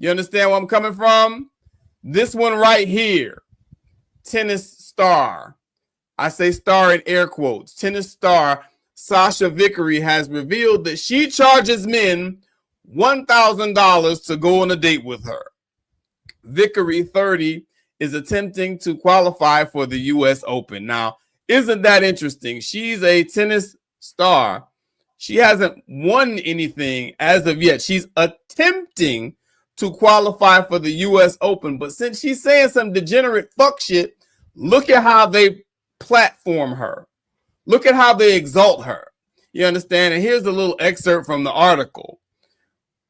You understand where I'm coming from? This one right here, tennis star. I say star in air quotes. Tennis star Sasha Vickery has revealed that she charges men $1,000 to go on a date with her. Vickery, 30, is attempting to qualify for the U.S. Open. Now, isn't that interesting? She's a tennis star. She hasn't won anything as of yet. She's attempting to qualify for the U.S. Open. But since she's saying some degenerate fuck shit, look at how they platform her. Look at how they exalt her. You understand? And here's a little excerpt from the article.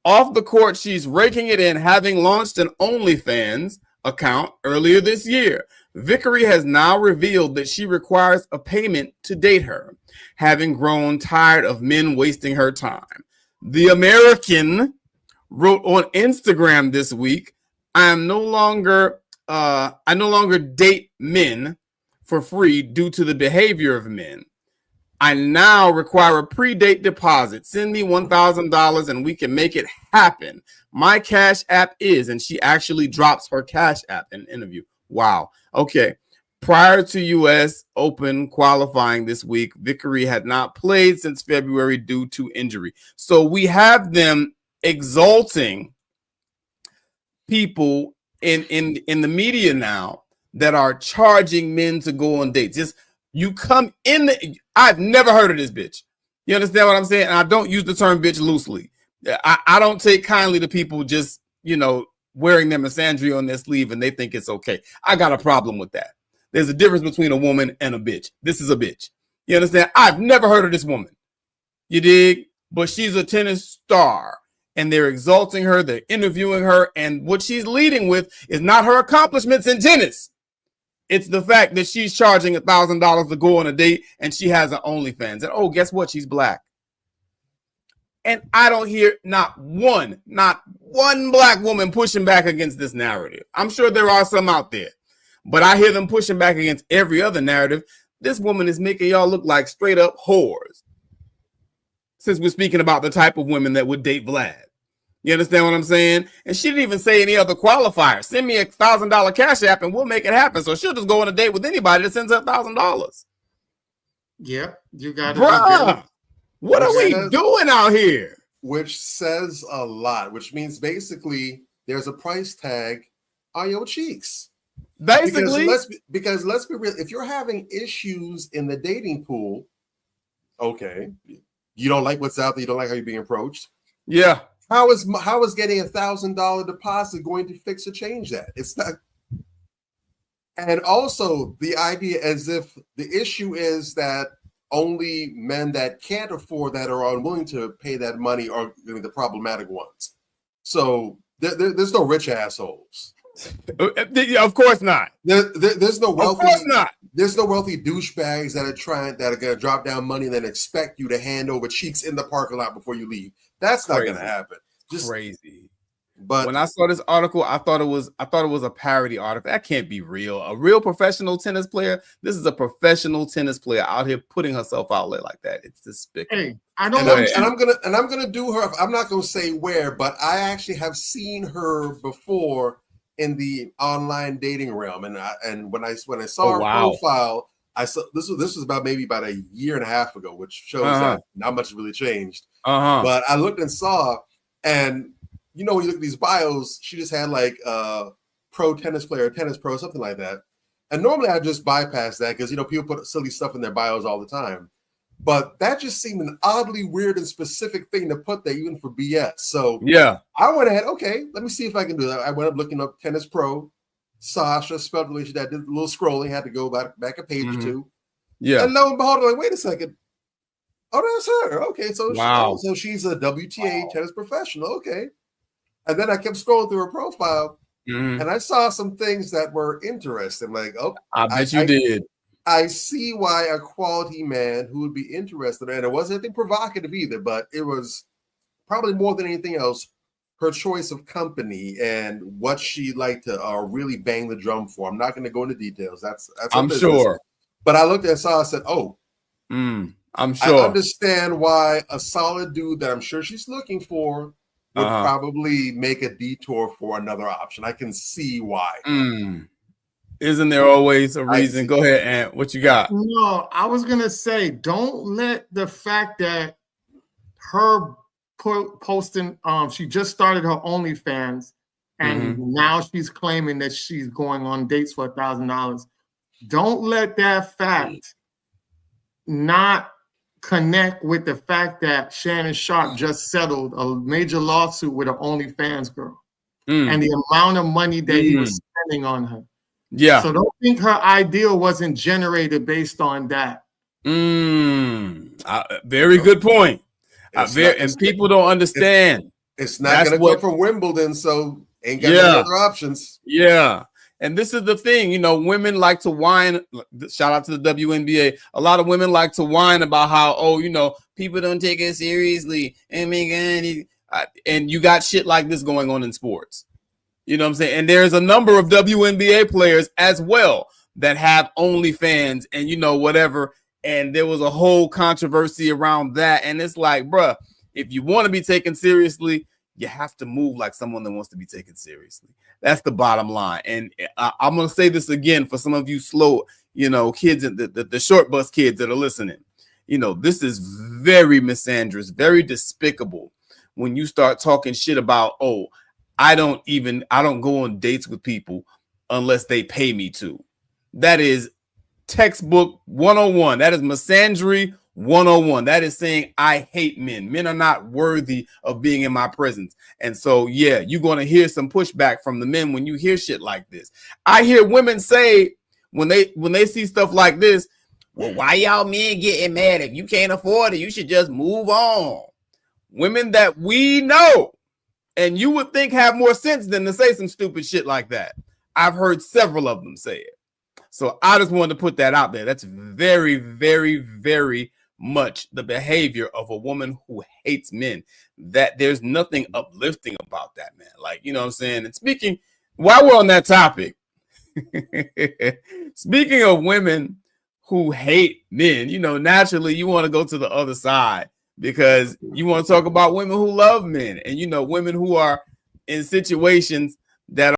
Off the court, she's raking it in, having launched an OnlyFans account earlier this year. Vickery has now revealed that she requires a payment to date her, having grown tired of men wasting her time. The American wrote on Instagram this week, I no longer date men for free due to the behavior of men. I now require a pre-date deposit. Send me $1,000 and we can make it happen. My Cash App is, and she actually drops her Cash App in an interview. Wow. Okay. Prior to U.S. Open qualifying this week, Vickery had not played since February due to injury. So we have them exalting people in the media now that are charging men to go on dates. Just you come in I've never heard of this bitch. You understand what I'm saying? And I don't use the term bitch loosely. I don't take kindly to people just, wearing their misandry on their sleeve and they think it's okay. I got a problem with that. There's a difference between a woman and a bitch. This is a bitch. You understand? I've never heard of this woman. You dig? But she's a tennis star and they're exalting her. They're interviewing her. And what she's leading with is not her accomplishments in tennis. It's the fact that she's charging $1,000 to go on a date and she has an OnlyFans. And oh, guess what? She's black. And I don't hear not one black woman pushing back against this narrative. I'm sure there are some out there, but I hear them pushing back against every other narrative. This woman is making y'all look like straight up whores. Since we're speaking about the type of women that would date Vlad. You understand what I'm saying? And she didn't even say any other qualifier. Send me $1,000 Cash App and we'll make it happen. So she'll just go on a date with anybody that sends her $1,000. Yeah, you got it. Bruh, what are we doing out here? Which says a lot, which means basically there's a price tag on your cheeks. Basically. Because let's be real. If you're having issues in the dating pool, okay, you don't like what's out there, you don't like how you're being approached. Yeah. How is getting $1,000 deposit going to fix or change that? It's not. And also the idea as if the issue is that only men that can't afford that or are unwilling to pay that money are the problematic ones. So there's no rich assholes. Of course not. There's no wealthy. Of course not. There's no wealthy douchebags that are going to drop down money and then expect you to hand over cheeks in the parking lot before you leave. That's not going to happen. Just crazy. But when I saw this article, I thought it was a parody article. That can't be real. A real professional tennis player. This is a professional tennis player out here putting herself out there like that. It's despicable. Hey, I don't know. And I'm gonna do her. I'm not gonna say where, but I actually have seen her before in the online dating realm. And when I saw her profile, I saw this was about a year and a half ago, which shows that not much has really changed. But I looked and saw, and when you look at these bios, she just had like pro tennis player, tennis pro, something like that. And normally I just bypass that because people put silly stuff in their bios all the time. But that just seemed an oddly weird and specific thing to put there, even for BS. So yeah, I went ahead. Okay, let me see if I can do that. I went up looking up tennis pro Sasha, spelled the way she did. Did a little scrolling, had to go back a page or two. Yeah, and lo and behold, I'm like, wait a second. Oh, that's her. Okay, so so she's a WTA tennis professional. Okay. And then I kept scrolling through her profile, and I saw some things that were interesting. Like, I bet you did. I see why a quality man who would be interested, and it wasn't anything provocative either, but it was probably more than anything else, her choice of company and what she liked to really bang the drum for. I'm not going to go into details. That's I'm sure. But I looked and saw, I said, I'm sure. I understand why a solid dude that I'm sure she's looking for would probably make a detour for another option. I can see why. Isn't there always a reason? Go ahead, Ant. What you got? No, I was gonna say, don't let the fact that her posting, she just started her OnlyFans, and now she's claiming that she's going on dates for $1,000. Don't let that fact not connect with the fact that Shannon Sharpe just settled a major lawsuit with an OnlyFans girl and the amount of money that he was spending on her. Yeah. So don't think her ideal wasn't generated based on that. Very good point. And people don't understand. It's not going to come from Wimbledon, so ain't got any other options. Yeah. And this is the thing, you know, women like to whine. Shout out to the WNBA. A lot of women like to whine about how, oh, you know, people don't take it seriously. And you got shit like this going on in sports. You know what I'm saying? And there's a number of WNBA players as well that have OnlyFans and, you know, whatever. And there was a whole controversy around that. And it's like, bruh, if you want to be taken seriously, you have to move like someone that wants to be taken seriously. That's the bottom line. And I'm going to say this again for some of you slow, you know, kids, the short bus kids that are listening. You know, this is very misandrous, very despicable when you start talking shit about, oh, I don't go on dates with people unless they pay me to. That is textbook 101. That is misandry 101. That is saying I hate men. Men are not worthy of being in my presence. And so, yeah, you're going to hear some pushback from the men when you hear shit like this. I hear women say when they see stuff like this, well, why y'all men getting mad? If you can't afford it, you should just move on. Women that we know and you would think have more sense than to say some stupid shit like that. I've heard several of them say it. So I just wanted to put that out there. That's very, very, very much the behavior of a woman who hates men. That there's nothing uplifting about that, man. Like, you know what I'm saying? And speaking, while we're on that topic, speaking of women who hate men, you know, naturally you want to go to the other side because you want to talk about women who love men and, you know, women who are in situations that